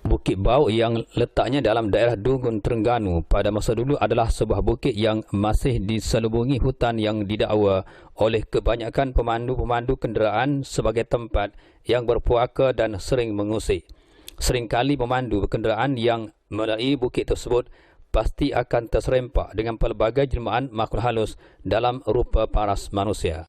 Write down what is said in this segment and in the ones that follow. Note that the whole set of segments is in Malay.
Bukit Bau yang letaknya dalam daerah Dungun, Terengganu pada masa dulu adalah sebuah bukit yang masih diselubungi hutan yang didakwa oleh kebanyakan pemandu-pemandu kenderaan sebagai tempat yang berpuaka dan sering mengusik. Seringkali pemandu berkenderaan yang melalui bukit tersebut pasti akan terserempak dengan pelbagai jelmaan makhluk halus dalam rupa paras manusia.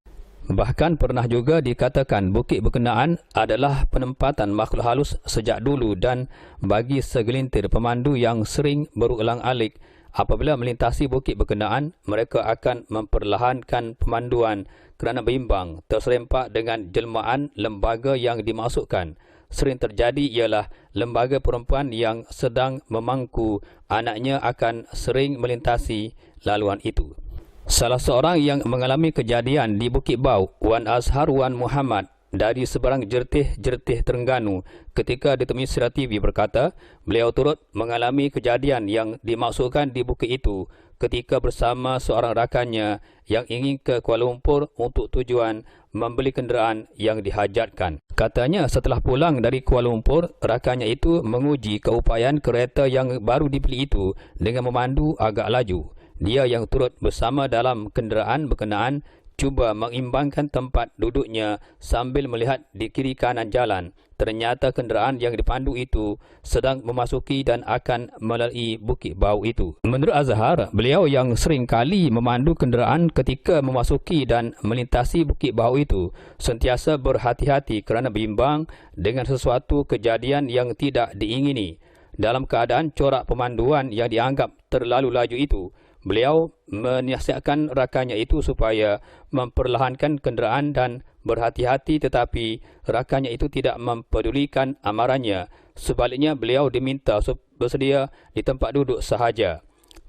Bahkan pernah juga dikatakan bukit berkenaan adalah penempatan makhluk halus sejak dulu, dan bagi segelintir pemandu yang sering berulang-alik apabila melintasi bukit berkenaan, mereka akan memperlahankan pemanduan kerana bimbang terserempak dengan jelmaan lembaga yang dimasukkan. Sering terjadi ialah lembaga perempuan yang sedang memangku anaknya akan sering melintasi laluan itu. Salah seorang yang mengalami kejadian di Bukit Bau, Wan Azhar Wan Muhammad dari seberang Jertih Terengganu, ketika ditemui Sirah TV berkata, beliau turut mengalami kejadian yang dimaksudkan di bukit itu ketika bersama seorang rakannya yang ingin ke Kuala Lumpur untuk tujuan membeli kenderaan yang dihajatkan. Katanya setelah pulang dari Kuala Lumpur, rakannya itu menguji keupayaan kereta yang baru dibeli itu dengan memandu agak laju. Dia yang turut bersama dalam kenderaan berkenaan cuba mengimbangkan tempat duduknya sambil melihat di kiri kanan jalan. Ternyata kenderaan yang dipandu itu sedang memasuki dan akan melalui Bukit Bau itu. Menurut Azhar, beliau yang sering kali memandu kenderaan ketika memasuki dan melintasi Bukit Bau itu sentiasa berhati-hati kerana bimbang dengan sesuatu kejadian yang tidak diingini. Dalam keadaan corak pemanduan yang dianggap terlalu laju itu, beliau menasihatkan rakannya itu supaya memperlahankan kenderaan dan berhati-hati, tetapi rakannya itu tidak mempedulikan amarannya. Sebaliknya, beliau diminta bersedia di tempat duduk sahaja.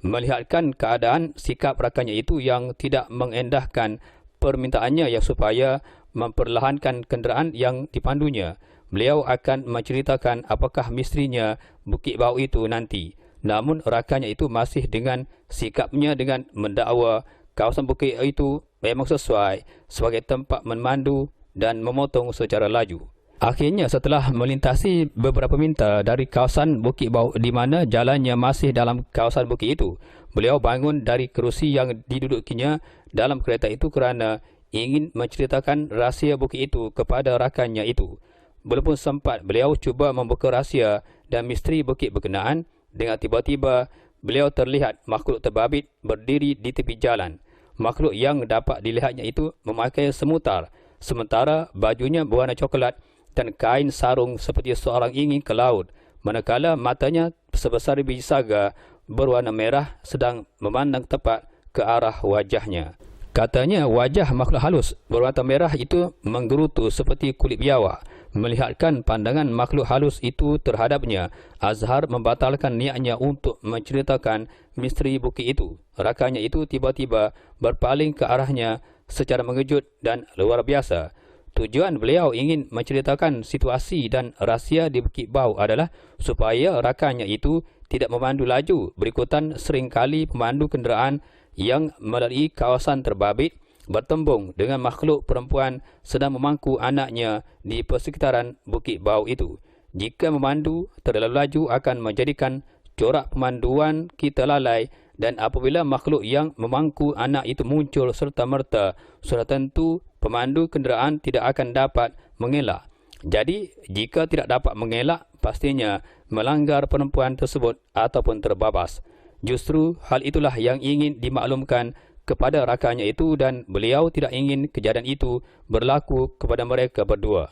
Melihatkan keadaan sikap rakannya itu yang tidak mengendahkan permintaannya yang supaya memperlahankan kenderaan yang dipandunya, beliau akan menceritakan apakah misterinya Bukit Bau itu nanti. Namun rakannya itu masih dengan sikapnya dengan mendakwa kawasan bukit itu memang sesuai sebagai tempat memandu dan memotong secara laju. Akhirnya setelah melintasi beberapa minta dari kawasan Bukit Bau di mana jalannya masih dalam kawasan bukit itu, beliau bangun dari kerusi yang didudukinya dalam kereta itu kerana ingin menceritakan rahsia bukit itu kepada rakannya itu. Walaupun sempat beliau cuba membuka rahsia dan misteri bukit berkenaan, dengan tiba-tiba beliau terlihat makhluk terbabit berdiri di tepi jalan. Makhluk yang dapat dilihatnya itu memakai semutar, sementara bajunya berwarna coklat dan kain sarung seperti seorang ingin ke laut, manakala matanya sebesar biji saga berwarna merah sedang memandang tepat ke arah wajahnya. Katanya wajah makhluk halus berwarna merah itu menggerutu seperti kulit biawak. Melihatkan pandangan makhluk halus itu terhadapnya, Azhar membatalkan niatnya untuk menceritakan misteri bukit itu. Rakannya itu tiba-tiba berpaling ke arahnya secara mengejut dan luar biasa. Tujuan beliau ingin menceritakan situasi dan rahsia di Bukit Bau adalah supaya rakannya itu tidak memandu laju berikutan. Seringkali pemandu kenderaan yang melalui kawasan terbabit bertembung dengan makhluk perempuan sedang memangku anaknya di persekitaran Bukit Bau itu. Jika memandu terlalu laju akan menjadikan corak pemanduan kita lalai, dan apabila makhluk yang memangku anak itu muncul serta-merta, sudah tentu pemandu kenderaan tidak akan dapat mengelak. Jadi, jika tidak dapat mengelak, pastinya melanggar perempuan tersebut ataupun terbabas. Justru hal itulah yang ingin dimaklumkan kepada rakannya itu, dan beliau tidak ingin kejadian itu berlaku kepada mereka berdua.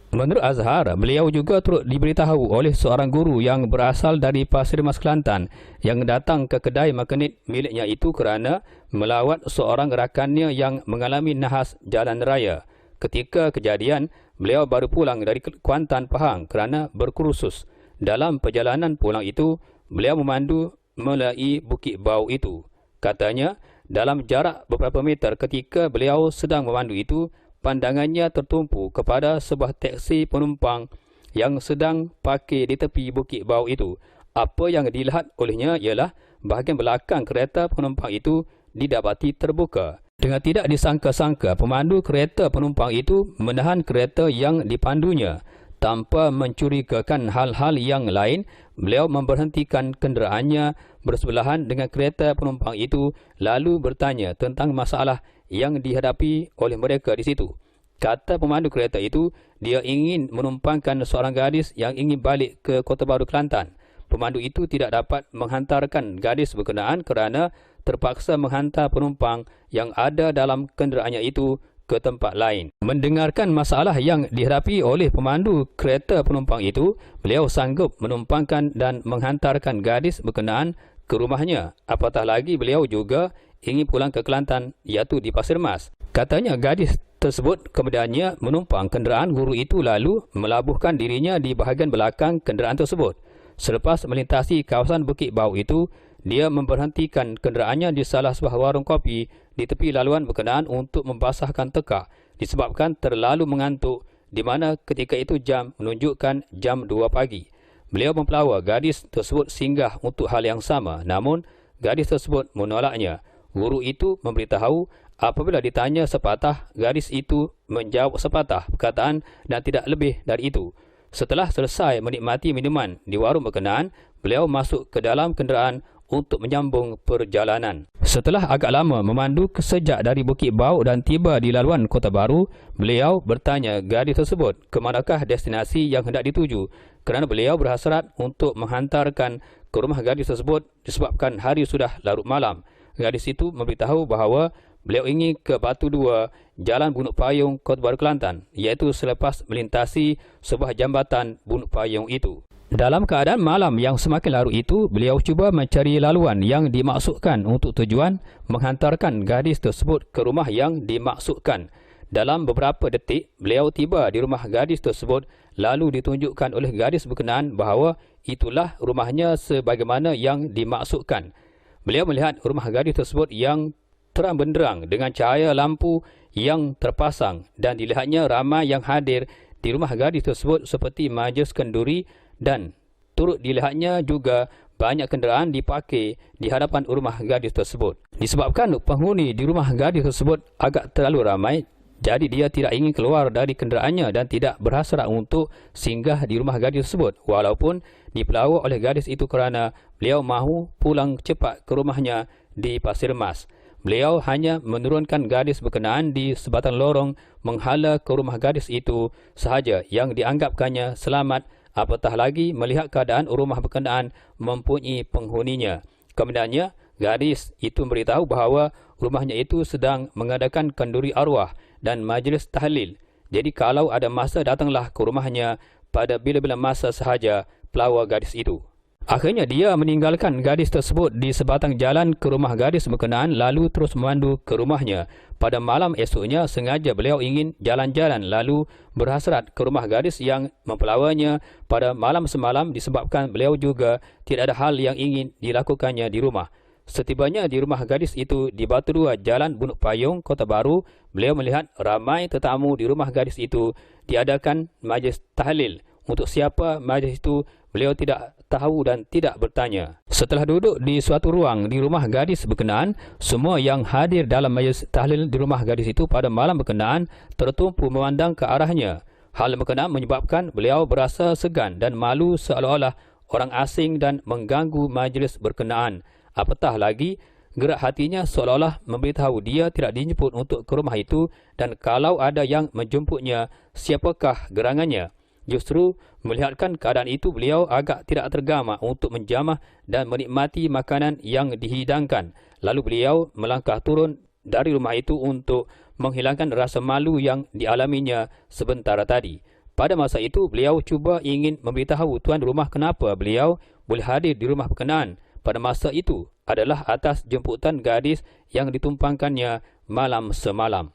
Menurut Azhar, beliau juga turut diberitahu oleh seorang guru yang berasal dari Pasir Mas, Kelantan, yang datang ke kedai makanit miliknya itu kerana melawat seorang rakannya yang mengalami nahas jalan raya. Ketika kejadian, beliau baru pulang dari Kuantan, Pahang kerana berkursus. Dalam perjalanan pulang itu, beliau memandu melalui Bukit Bau itu. Katanya, dalam jarak beberapa meter ketika beliau sedang memandu itu, pandangannya tertumpu kepada sebuah teksi penumpang yang sedang parkir di tepi Bukit Bau itu. Apa yang dilihat olehnya ialah bahagian belakang kereta penumpang itu didapati terbuka. Dengan tidak disangka-sangka, pemandu kereta penumpang itu menahan kereta yang dipandunya. Tanpa mencurigakan hal-hal yang lain, beliau memberhentikan kenderaannya bersebelahan dengan kereta penumpang itu lalu bertanya tentang masalah yang dihadapi oleh mereka di situ. Kata pemandu kereta itu, dia ingin menumpangkan seorang gadis yang ingin balik ke Kota Baru, Kelantan. Pemandu itu tidak dapat menghantarkan gadis berkenaan kerana terpaksa menghantar penumpang yang ada dalam kenderaannya itu ke tempat lain. Mendengarkan masalah yang dihadapi oleh pemandu kereta penumpang itu, beliau sanggup menumpangkan dan menghantarkan gadis berkenaan ke rumahnya. Apatah lagi beliau juga ingin pulang ke Kelantan, iaitu di Pasir Mas. Katanya gadis tersebut kemudiannya menumpang kenderaan guru itu lalu melabuhkan dirinya di bahagian belakang kenderaan tersebut. Selepas melintasi kawasan Bukit Bau itu, dia memberhentikan kenderaannya di salah sebuah warung kopi di tepi laluan berkenaan untuk membasahkan tekak disebabkan terlalu mengantuk, di mana ketika itu jam menunjukkan jam 2 pagi. Beliau mempelawa gadis tersebut singgah untuk hal yang sama, namun gadis tersebut menolaknya. Guru itu memberitahu apabila ditanya sepatah, gadis itu menjawab sepatah perkataan dan tidak lebih dari itu. Setelah selesai menikmati minuman di warung berkenaan, beliau masuk ke dalam kenderaan untuk menyambung perjalanan. Setelah agak lama memandu sejak dari Bukit Bau dan tiba di laluan Kota Baru, beliau bertanya gadis tersebut ke manakah destinasi yang hendak dituju kerana beliau berhasrat untuk menghantarkan ke rumah gadis tersebut disebabkan hari sudah larut malam. Gadis itu memberitahu bahawa beliau ingin ke Batu Dua, Jalan Bunuk Payung, Kota Baru, Kelantan, iaitu selepas melintasi sebuah jambatan Bunuk Payung itu. Dalam keadaan malam yang semakin larut itu, beliau cuba mencari laluan yang dimaksudkan untuk tujuan menghantarkan gadis tersebut ke rumah yang dimaksudkan. Dalam beberapa detik, beliau tiba di rumah gadis tersebut lalu ditunjukkan oleh gadis berkenaan bahawa itulah rumahnya sebagaimana yang dimaksudkan. Beliau melihat rumah gadis tersebut yang terang benderang dengan cahaya lampu yang terpasang dan dilihatnya ramai yang hadir di rumah gadis tersebut seperti majlis kenduri dan turut dilihatnya juga banyak kenderaan dipakai di hadapan rumah gadis tersebut. Disebabkan penghuni di rumah gadis tersebut agak terlalu ramai, jadi dia tidak ingin keluar dari kenderaannya dan tidak berhasrat untuk singgah di rumah gadis tersebut walaupun dipelawa oleh gadis itu kerana beliau mahu pulang cepat ke rumahnya di Pasir Mas. Beliau hanya menurunkan gadis berkenaan di sebatang lorong menghala ke rumah gadis itu sahaja yang dianggapkannya selamat, apatah lagi melihat keadaan rumah berkenaan mempunyai penghuninya. Kemudiannya, gadis itu memberitahu bahawa rumahnya itu sedang mengadakan kenduri arwah dan majlis tahlil. Jadi kalau ada masa, datanglah ke rumahnya pada bila-bila masa sahaja, pelawa gadis itu. Akhirnya dia meninggalkan gadis tersebut di sebatang jalan ke rumah gadis berkenaan lalu terus memandu ke rumahnya. Pada malam esoknya sengaja beliau ingin jalan-jalan lalu berhasrat ke rumah gadis yang mempelawanya pada malam semalam disebabkan beliau juga tidak ada hal yang ingin dilakukannya di rumah. Setibanya di rumah gadis itu di Batu Dua, Jalan Bunuk Payung, Kota Baru, beliau melihat ramai tetamu di rumah gadis itu diadakan majlis tahlil. Untuk siapa majlis itu beliau tidak tahu dan tidak bertanya. Setelah duduk di suatu ruang di rumah gadis berkenaan, semua yang hadir dalam majlis tahlil di rumah gadis itu pada malam berkenaan tertumpu memandang ke arahnya. Hal berkenaan menyebabkan beliau berasa segan dan malu seolah-olah orang asing dan mengganggu majlis berkenaan. Apatah lagi, gerak hatinya seolah-olah memberitahu dia tidak dijemput untuk ke rumah itu dan kalau ada yang menjemputnya, siapakah gerangannya. Justru melihatkan keadaan itu beliau agak tidak tergama untuk menjamah dan menikmati makanan yang dihidangkan. Lalu beliau melangkah turun dari rumah itu untuk menghilangkan rasa malu yang dialaminya sebentar tadi. Pada masa itu beliau cuba ingin memberitahu tuan rumah kenapa beliau boleh hadir di rumah berkenaan pada masa itu adalah atas jemputan gadis yang ditumpangkannya malam semalam.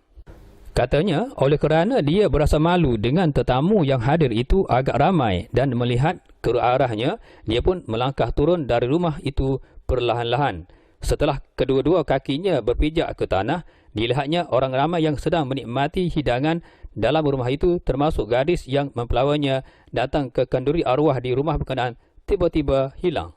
Katanya, oleh kerana dia berasa malu dengan tetamu yang hadir itu agak ramai dan melihat ke arahnya, dia pun melangkah turun dari rumah itu perlahan-lahan. Setelah kedua-dua kakinya berpijak ke tanah, dilihatnya orang ramai yang sedang menikmati hidangan dalam rumah itu termasuk gadis yang mempelawanya datang ke kenduri arwah di rumah berkenaan tiba-tiba hilang.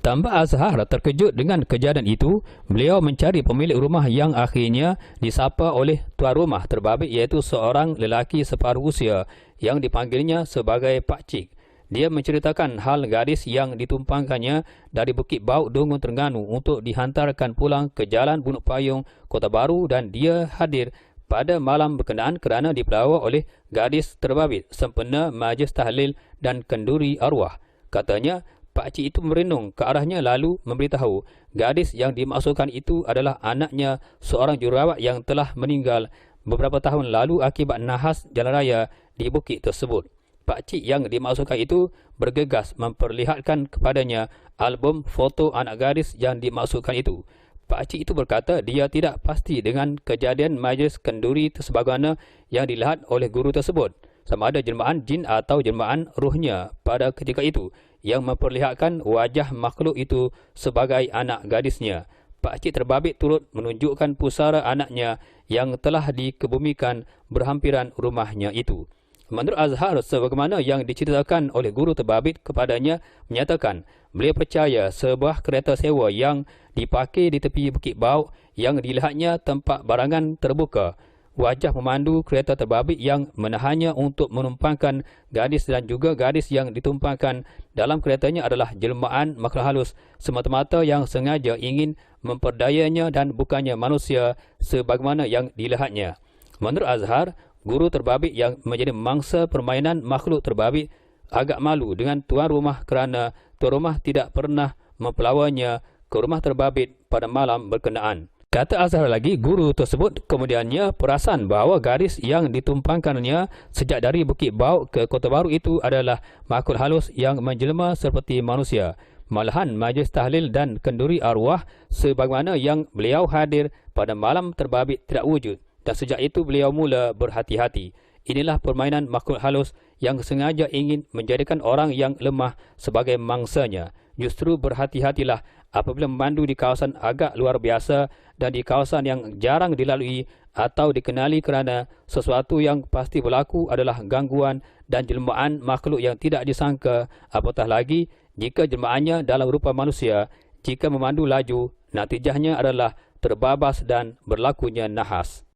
Tambah Azhar terkejut dengan kejadian itu, beliau mencari pemilik rumah yang akhirnya disapa oleh tuan rumah terbabit iaitu seorang lelaki separuh usia yang dipanggilnya sebagai Pak Cik. Dia menceritakan hal gadis yang ditumpangkannya dari Bukit Bauk, Dungun, Terengganu untuk dihantarkan pulang ke Jalan Bunuk Payung, Kota Baru dan dia hadir pada malam berkenaan kerana dipedawa oleh gadis terbabit sempena majlis tahlil dan kenduri arwah. Katanya, Pak Cik itu merenung ke arahnya lalu memberitahu gadis yang dimaksudkan itu adalah anaknya seorang jururawat yang telah meninggal beberapa tahun lalu akibat nahas jalan raya di bukit tersebut. Pak Cik yang dimaksudkan itu bergegas memperlihatkan kepadanya album foto anak gadis yang dimaksudkan itu. Pak Cik itu berkata dia tidak pasti dengan kejadian majlis kenduri sebagaimana yang dilihat oleh guru tersebut, sama ada jelmaan jin atau jelmaan ruhnya pada ketika itu yang memperlihatkan wajah makhluk itu sebagai anak gadisnya. Pak Cik terbabit turut menunjukkan pusara anaknya yang telah dikebumikan berhampiran rumahnya itu. Menurut Azhar, sebagaimana yang diceritakan oleh guru terbabit kepadanya, menyatakan beliau percaya sebuah kereta sewa yang diparkir di tepi Bukit Bauk yang dilihatnya tempat barangan terbuka. Wajah pemandu kereta terbabit yang menahannya untuk menumpangkan gadis dan juga gadis yang ditumpangkan dalam keretanya adalah jelmaan makhluk halus semata-mata yang sengaja ingin memperdayanya dan bukannya manusia sebagaimana yang dilihatnya. Menurut Azhar, guru terbabit yang menjadi mangsa permainan makhluk terbabit agak malu dengan tuan rumah kerana tuan rumah tidak pernah mempelawanya ke rumah terbabit pada malam berkenaan. Kata Azhar lagi, guru tersebut kemudiannya perasan bahawa gadis yang ditumpangkannya sejak dari Bukit Bauk ke Kota Baru itu adalah makhluk halus yang menjelma seperti manusia. Malahan majlis tahlil dan kenduri arwah sebagaimana yang beliau hadir pada malam terbabit tidak wujud dan sejak itu beliau mula berhati-hati. Inilah permainan makhluk halus yang sengaja ingin menjadikan orang yang lemah sebagai mangsanya. Justru berhati-hatilah apabila memandu di kawasan agak luar biasa dan di kawasan yang jarang dilalui atau dikenali kerana sesuatu yang pasti berlaku adalah gangguan dan jelmaan makhluk yang tidak disangka, apatah lagi jika jelmaannya dalam rupa manusia. Jika memandu laju, natijahnya adalah terbabas dan berlakunya nahas.